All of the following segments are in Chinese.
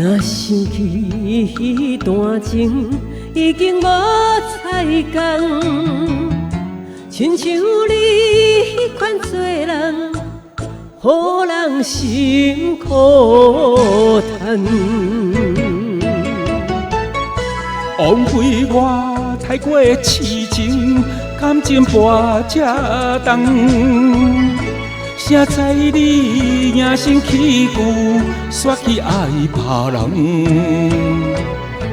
若想起迄段情，已经无彩工，亲像你迄款做人，予人心苦叹。枉费我太过痴情，感情跋这重。谁知你硬心起旧，煞去爱别人。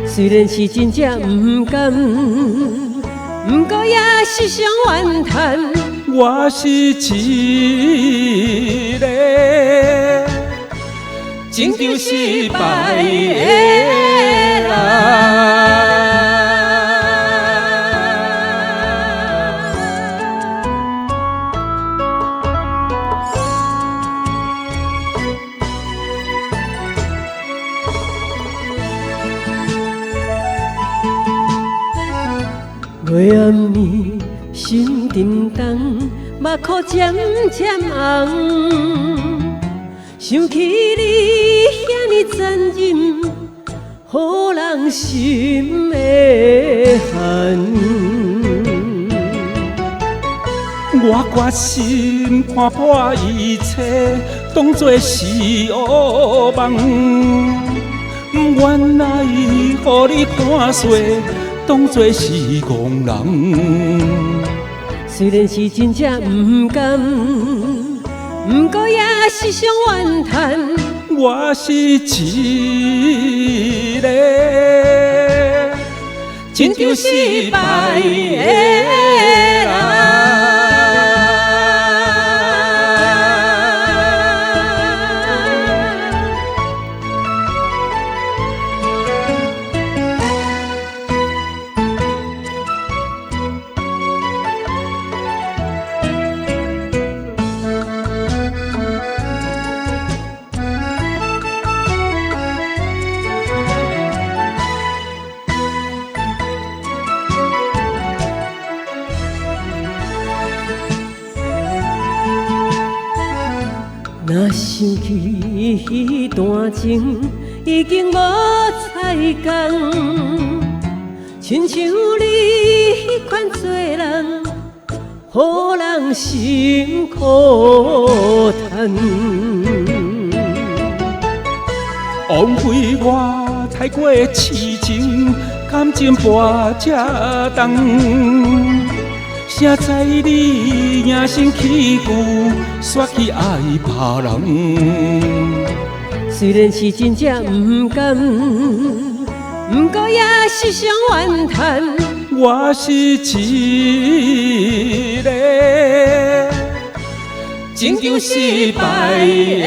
虽然是真正不甘，不过也是伤怨叹。我是一个情场失败的人。月暗暝，心沉重，目眶渐渐红。想起你遐尼残忍，予人心会寒。我决心看破一切，当作是噩梦。原来予你看衰，当作是戆人。虽然是真正不甘，不过也是伤怨叹。我是一个情场失败的人。若想起迄段情，已经无彩工，亲像你迄款做人，予人心苦叹。枉费我太过痴情，感情跋这重。谁知你硬心起旧，煞去爱别人。虽然是真正不甘，不过也是伤怨叹。我是一个情场失败的